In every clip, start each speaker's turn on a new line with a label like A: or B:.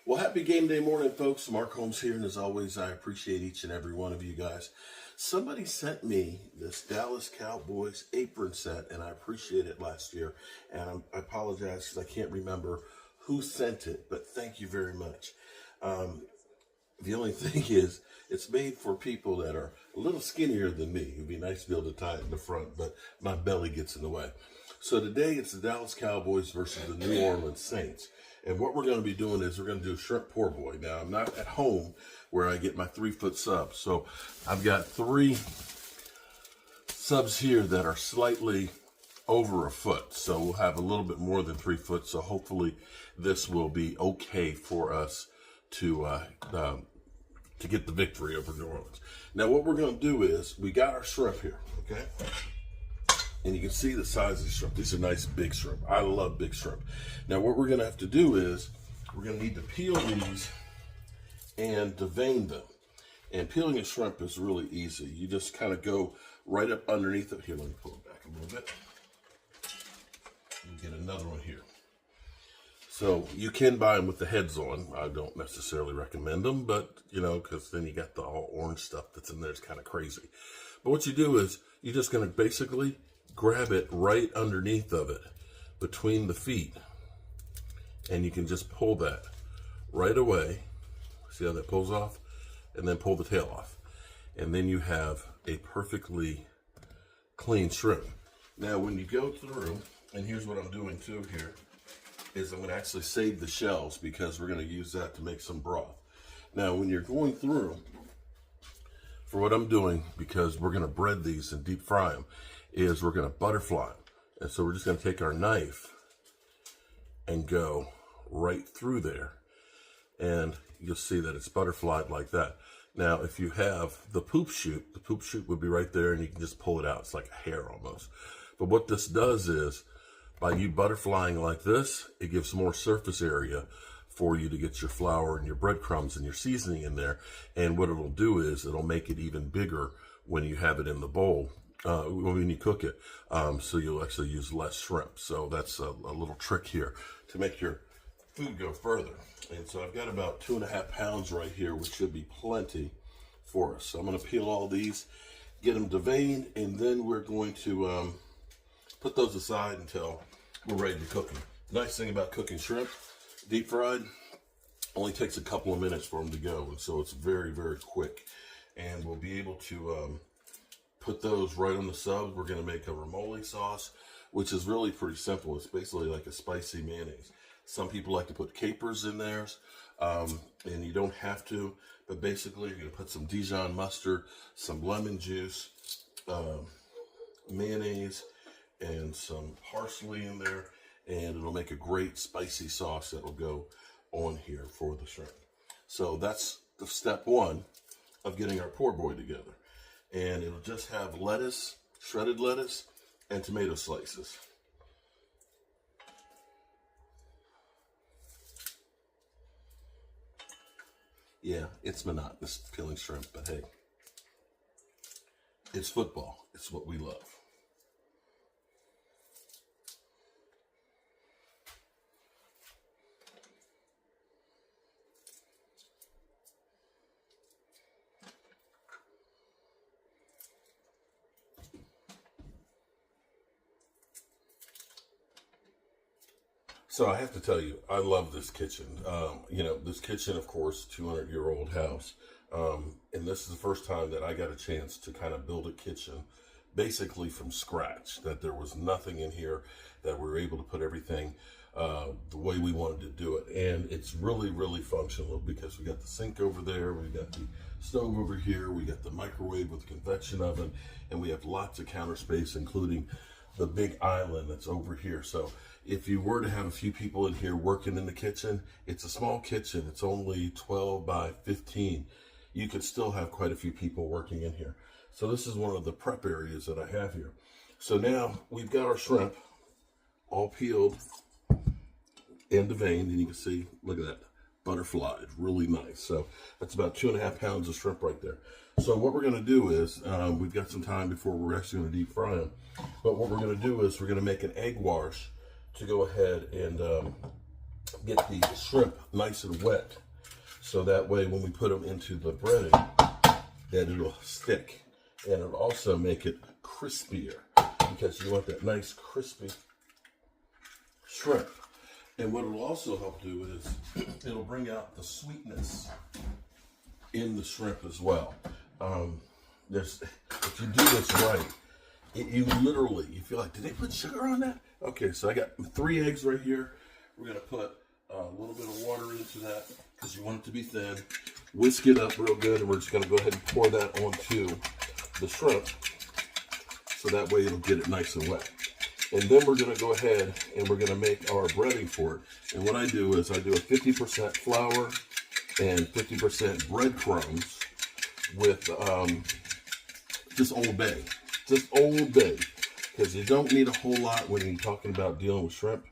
A: Well, happy game day morning, folks. Mark Holmes here, and as always, I appreciate each and every one of you guys. Somebody sent me this Dallas Cowboys apron set, and I appreciate it last year. And I apologize because I can't remember who sent it, but thank you very much. The only thing is, it's made for people that are a little skinnier than me. It'd be nice to be able to tie it in the front, but my belly gets in the way. So today it's the Dallas Cowboys versus the New Orleans Saints. And what we're going to be doing is we're going to do shrimp poor boy. Now, I'm not at home where I get my 3-foot subs. So I've got 3 subs here that are slightly over a foot. So we'll have a little bit more than 3 foot. So hopefully this will be okay for us to get the victory over New Orleans. Now, what we're going to do is we got our shrimp here, okay? And you can see the size of the shrimp. These are nice big shrimp. I love big shrimp. Now what we're going to have to do is we're going to need to peel these and devein them. And peeling a shrimp is really easy. You just kind of go right up underneath it. Here, let me pull it back a little bit. And get another one here. So you can buy them with the heads on. I don't necessarily recommend them, but you know, because then you got the all orange stuff that's in there. It's kind of crazy. But what you do is you're just going to basically grab it right underneath of it, between the feet, and you can just pull that right away. See how that pulls off? And then pull the tail off. And then you have a perfectly clean shrimp. Now when you go through, and here's what I'm doing too here, is I'm going to actually save the shells because we're going to use that to make some broth. Now when you're going through, for what I'm doing, because we're going to bread these and deep fry them, is we're going to butterfly them. And so we're just going to take our knife and go right through there. And you'll see that it's butterflied like that. Now, if you have the poop chute would be right there and you can just pull it out. It's like a hair almost. But what this does is, by you butterflying like this, it gives more surface area for you to get your flour and your breadcrumbs and your seasoning in there. And what it'll do is it'll make it even bigger when you have it in the bowl. When you cook it, so you'll actually use less shrimp. So that's a little trick here to make your food go further. And so I've got about 2.5 pounds right here, which should be plenty for us. So I'm going to peel all these, get them deveined, and then we're going to put those aside until we're ready to cook them. Nice thing about cooking shrimp, deep fried, only takes a couple of minutes for them to go, and so it's very, very quick. And we'll be able to put those right on the subs. We're going to make a ramoli sauce, which is really pretty simple. It's basically like a spicy mayonnaise. Some people like to put capers in theirs, and you don't have to, but basically you're going to put some Dijon mustard, some lemon juice, mayonnaise, and some parsley in there, and it'll make a great spicy sauce that will go on here for the shrimp. So that's the step 1 of getting our poor boy together. And it'll just have lettuce, shredded lettuce, and tomato slices. Yeah, it's monotonous peeling shrimp, but hey, it's football. It's what we love. So I have to tell you, I love this kitchen. You know, this kitchen, of course, 200-year-old house. And this is the first time that I got a chance to kind of build a kitchen basically from scratch, that there was nothing in here, that we were able to put everything the way we wanted to do it. And it's really, really functional because we got the sink over there, we got the stove over here, we got the microwave with the convection oven, and we have lots of counter space, including the big island that's over here. So if you were to have a few people in here working in the kitchen, it's a small kitchen. It's only 12 by 15. You could still have quite a few people working in here. So this is one of the prep areas that I have here. So now we've got our shrimp all peeled and deveined, and you can see, look at that, butterflied, really nice. So that's about 2.5 pounds of shrimp right there. So what we're going to do is, we've got some time before we're actually going to deep fry them. But what we're going to do is we're going to make an egg wash to go ahead and get the shrimp nice and wet, so that way when we put them into the breading, that it'll stick, and it'll also make it crispier, because you want that nice crispy shrimp. And what it'll also help do is it'll bring out the sweetness in the shrimp as well. If you do this right, you feel like, did they put sugar on that? Okay, so I got 3 eggs right here. We're gonna put a little bit of water into that because you want it to be thin. Whisk it up real good, and we're just gonna go ahead and pour that onto the shrimp, so that way it'll get it nice and wet. And then we're gonna go ahead and we're gonna make our breading for it. And what I do is I do a 50% flour and 50% breadcrumbs with just Old Bay. Just Old Bay. Because you don't need a whole lot when you're talking about dealing with shrimp.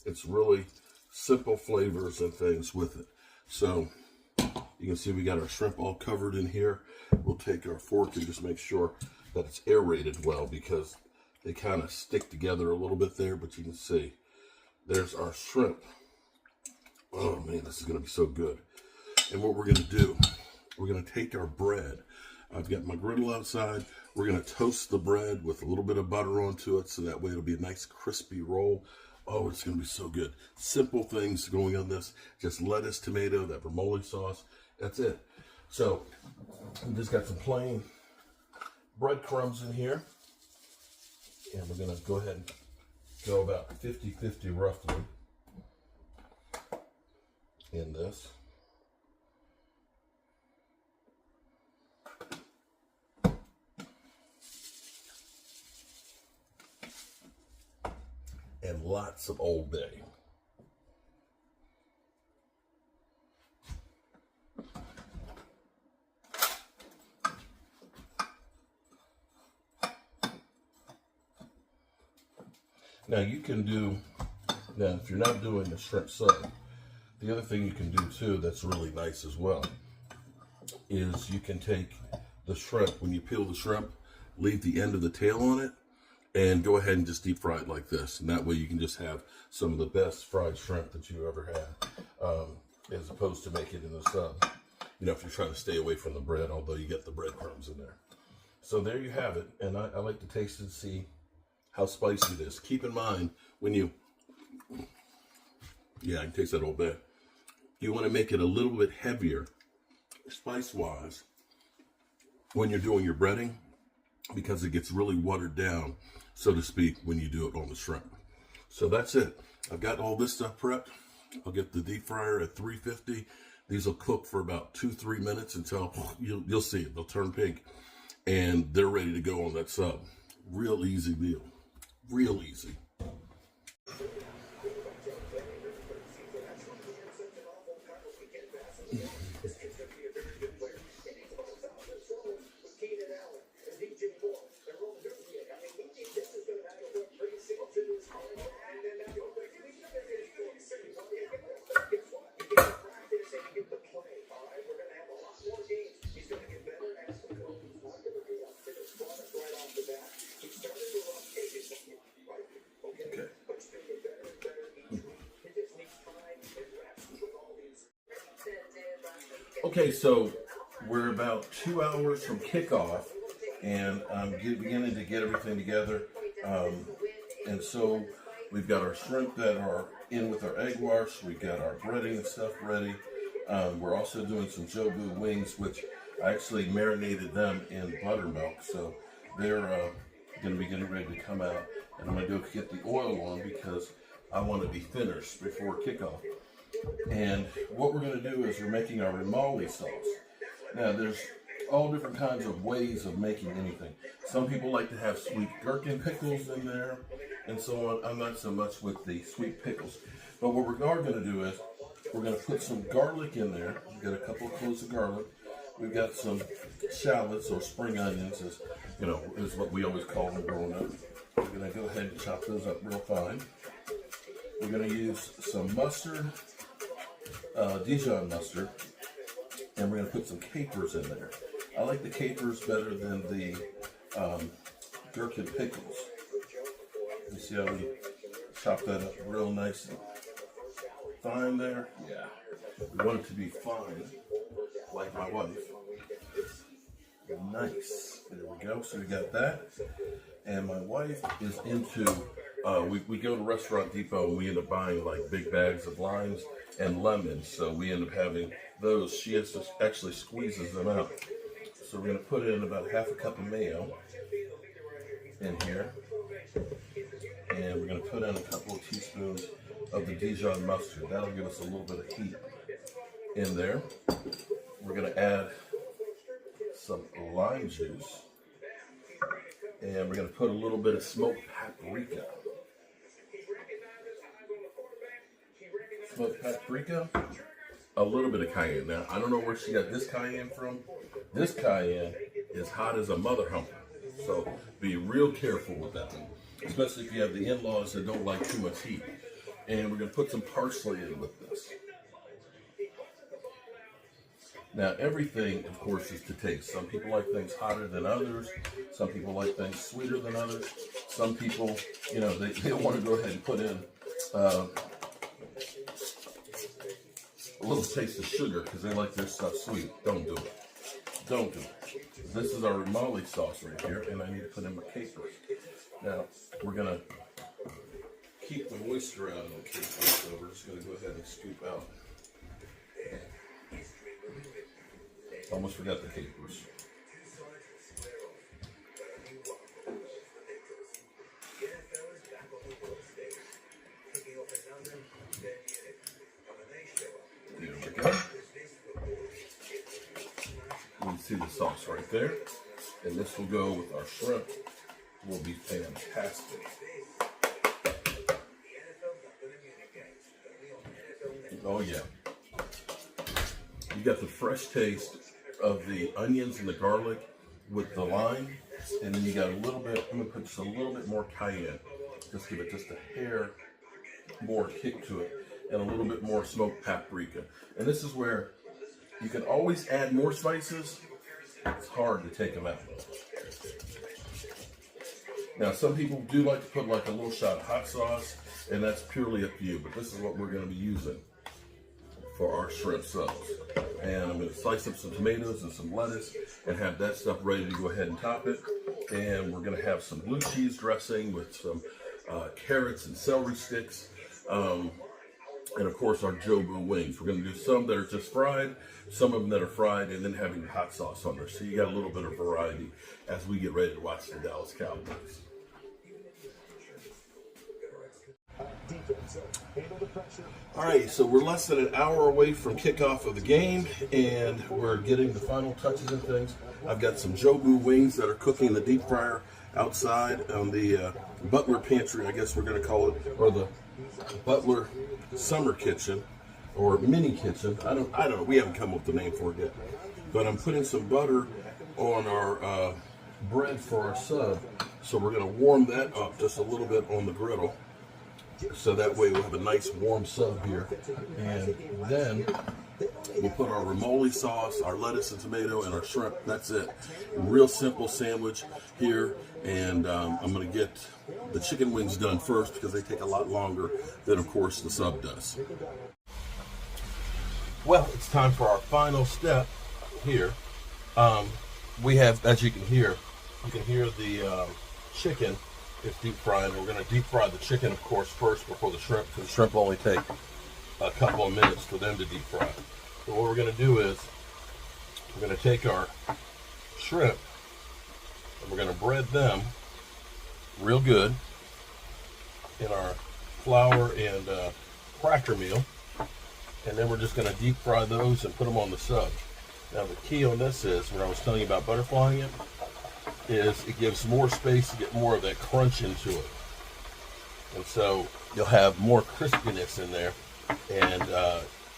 A: It's really simple flavors and things with it. So you can see we got our shrimp all covered in here. We'll take our fork and just make sure that it's aerated well, because they kind of stick together a little bit there, but you can see there's our shrimp. Oh man, this is gonna be so good. And what we're gonna do, we're gonna take our bread. I've got my griddle outside. We're gonna toast the bread with a little bit of butter onto it, so that way it'll be a nice crispy roll. Oh, it's gonna be so good. Simple things going on this. Just lettuce, tomato, that vermouth sauce. That's it. So we just got some plain breadcrumbs in here. And we're gonna go ahead and go about 50-50 roughly in this. And lots of Old Bay. Now you can do, if you're not doing the shrimp sub, the other thing you can do too that's really nice as well is you can take the shrimp, when you peel the shrimp, leave the end of the tail on it, and go ahead and just deep fry it like this. And that way you can just have some of the best fried shrimp that you ever had, as opposed to making it in the sub. You know, if you're trying to stay away from the bread, although you get the breadcrumbs in there. So there you have it. And I like to taste it and see how spicy it is. Keep in mind when you, I can taste that Old Bay. You want to make it a little bit heavier, spice-wise, when you're doing your breading, because it gets really watered down, so to speak, when you do it on the shrimp. So that's it. I've got all this stuff prepped. I'll get the deep fryer at 350. These will cook for about 2-3 minutes until you'll see it. They'll turn pink, and they're ready to go on that sub. Real easy meal. Real easy. Okay, so we're about 2 hours from kickoff, and I'm beginning to get everything together. And so we've got our shrimp that are in with our egg wash. We've got our breading and stuff ready. We're also doing some Jobu wings, which I actually marinated them in buttermilk. So they're going to be getting ready to come out. And I'm going to go get the oil on because I want to be finished before kickoff. And what we're going to do is we're making our remoli sauce. Now, there's all different kinds of ways of making anything. Some people like to have sweet gherkin pickles in there and so on. I'm not so much with the sweet pickles. But what we are going to do is we're going to put some garlic in there. We've got a couple of cloves of garlic. We've got some shallots or spring onions, is what we always call them growing up. We're going to go ahead and chop those up real fine. We're going to use some mustard, Dijon mustard, and we're going to put some capers in there. I like the capers better than the gherkin pickles. You see how we chop that up real nice and fine there? Yeah. We want it to be fine, like my wife. Nice. There we go. So we got that. And my wife is into, we go to Restaurant Depot and we end up buying like big bags of limes and lemons. So we end up having those. She has to actually squeezes them out. So we're going to put in about half a cup of mayo in here. And we're going to put in a couple of teaspoons of the Dijon mustard. That'll give us a little bit of heat in there. We're going to add some lime juice. And we're going to put a little bit of smoked paprika. Smoked paprika, a little bit of cayenne. Now, I don't know where she got this cayenne from. This cayenne is hot as a mother humper. So be real careful with that one, especially if you have the in-laws that don't like too much heat. And we're going to put some parsley in with this. Now, everything, of course, is to taste. Some people like things hotter than others. Some people like things sweeter than others. Some people, you know, they want to go ahead and put in a little taste of sugar because they like their stuff sweet. Don't do it. Don't do it. This is our remole sauce right here, and I need to put in my capers. Now, we're going to keep the moisture out of the capers, so we're just going to go ahead and scoop out. Almost forgot the capers. There we go. You can see the sauce right there. And this will go with our shrimp. Will be fantastic. Oh yeah. You got the fresh taste of the onions and the garlic with the lime, and then you got a little bit, I'm going to put just a little bit more cayenne, just give it just a hair more kick to it, and a little bit more smoked paprika. And this is where you can always add more spices. It's hard to take them out. Now, some people do like to put like a little shot of hot sauce, and that's purely up to you, but this is what we're going to be using for our shrimp subs. And I'm going to slice up some tomatoes and some lettuce and have that stuff ready to go ahead and top it. And we're going to have some blue cheese dressing with some carrots and celery sticks. And of course our Jobu wings. We're going to do some that are just fried, some of them that are fried, and then having the hot sauce on there. So you got a little bit of variety as we get ready to watch the Dallas Cowboys. All right, so we're less than an hour away from kickoff of the game, and we're getting the final touches and things. I've got some Jobu wings that are cooking in the deep fryer outside on the Butler pantry, I guess we're going to call it, or the Butler summer kitchen or mini kitchen. I don't know. We haven't come up with a name for it yet. But I'm putting some butter on our bread for our sub, so we're going to warm that up just a little bit on the griddle. So that way we'll have a nice warm sub here. And then we'll put our remole sauce, our lettuce and tomato, and our shrimp. That's it. Real simple sandwich here. And I'm going to get the chicken wings done first because they take a lot longer than, of course, the sub does. Well, it's time for our final step here. We have, as you can hear the chicken. It's deep fried. We're going to deep fry the chicken, of course, first before the shrimp, because the shrimp only take a couple of minutes for them to deep fry. So what we're going to do is we're going to take our shrimp and we're going to bread them real good in our flour and cracker meal, and then we're just going to deep fry those and put them on the sub. Now the key on this is, when I was telling you about butterflying it, is it gives more space to get more of that crunch into it. And so you'll have more crispiness in there, and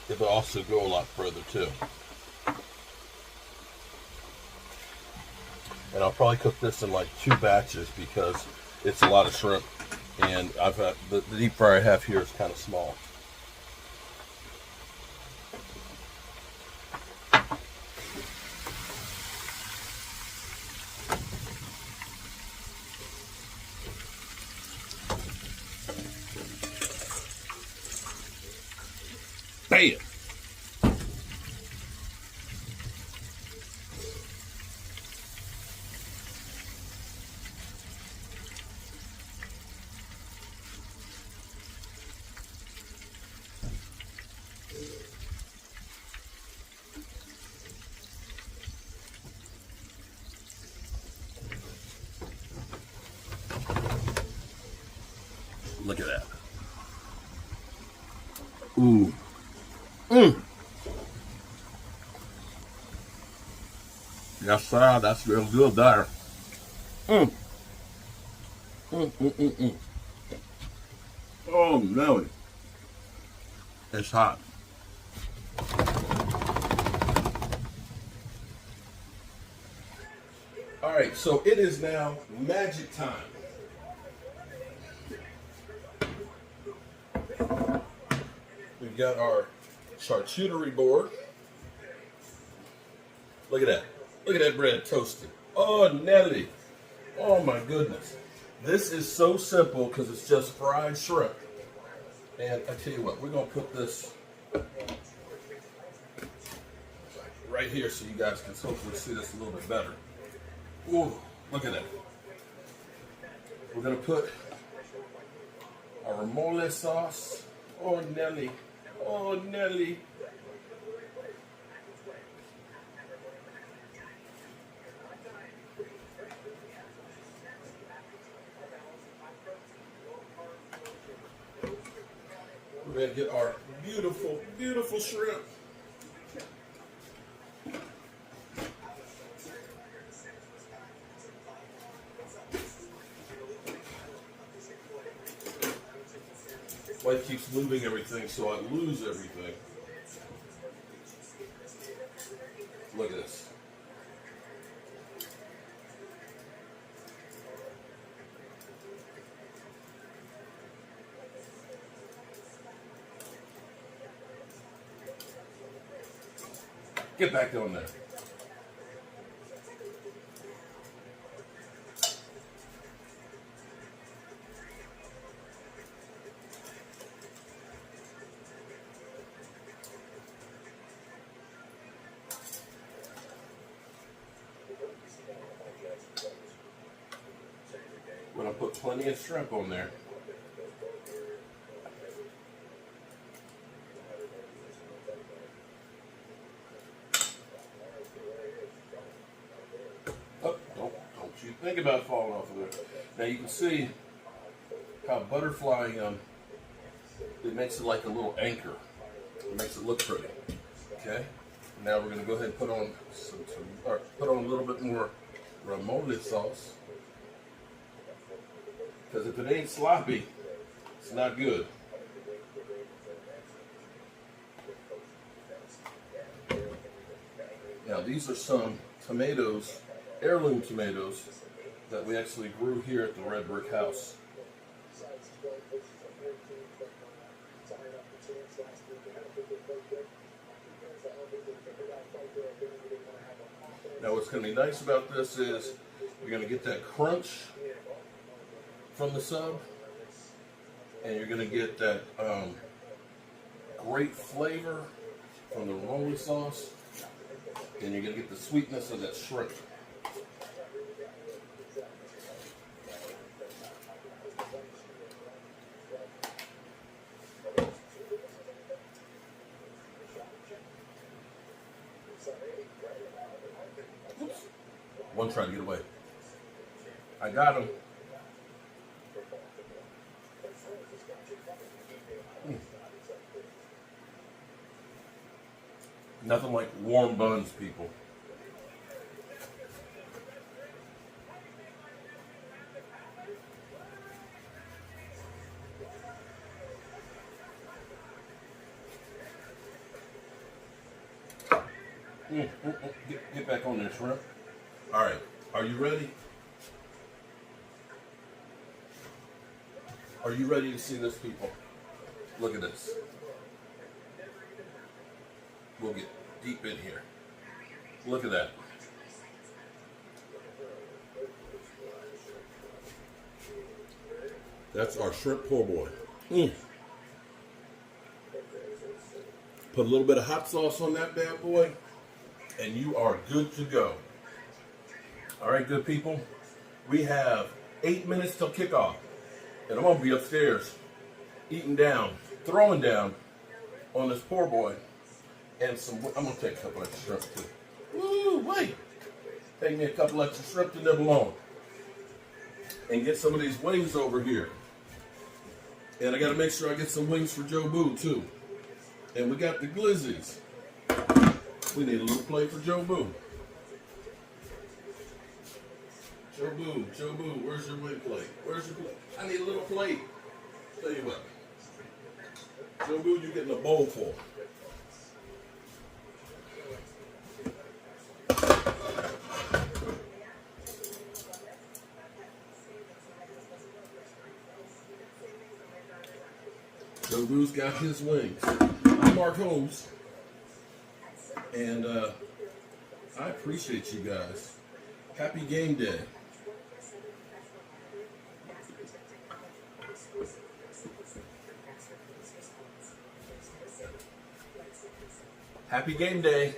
A: it'll also go a lot further too. And I'll probably cook this in like 2 batches because it's a lot of shrimp, and I've got the deep fryer I have here is kind of small. Yes, sir. That's real good there. Mm. Oh, no. It's hot. All right, so it is now magic time. We've got our charcuterie board. Look at that. Look at that bread toasted. Oh, Nelly. Oh, my goodness. This is so simple because it's just fried shrimp. And I tell you what, we're going to put this right here so you guys can hopefully see this a little bit better. Ooh, look at that. We're going to put our mole sauce. Oh, Nelly. Oh, Nelly. We're going to get our beautiful, beautiful shrimp. Wife keeps moving everything, so I lose everything. Look at this. Get back on there. We're going to put plenty of shrimp on there. Oh, don't you think about falling off of there. Now you can see how butterflying it makes it like a little anchor. It makes it look pretty. Okay. Now we're going to go ahead and put on put on a little bit more ramole sauce. Because if it ain't sloppy, it's not good. Now these are some tomatoes, heirloom tomatoes, that we actually grew here at the Red Brick House. Now what's going to be nice about this is you're going to get that crunch from the sub, and you're going to get that great flavor from the ramole sauce, and you're going to get the sweetness of that shrimp. Oops. One tried to get away. I got him. Nothing like warm buns, people. Get back on there, shrimp. All right, are you ready? Are you ready to see this, people? Look at this. We'll get deep in here. Look at that. That's our shrimp po' boy. Put a little bit of hot sauce on that bad boy, and you are good to go. All right, good people. We have 8 minutes till kickoff, and I'm gonna be upstairs, eating down, throwing down on this poor boy. And I'm going to take a couple extra shrimp too. Woo, wait. Take me a couple extra shrimp to nibble on. And get some of these wings over here. And I got to make sure I get some wings for Joe Boo too. And we got the glizzies. We need a little plate for Joe Boo. Joe Boo, where's your wing plate? Where's your plate? I need a little plate. Tell you what. Joe Boo, you're getting a bowl full. Joe Boo's got his wings. I'm Mark Holmes, and I appreciate you guys. Happy game day. Happy game day.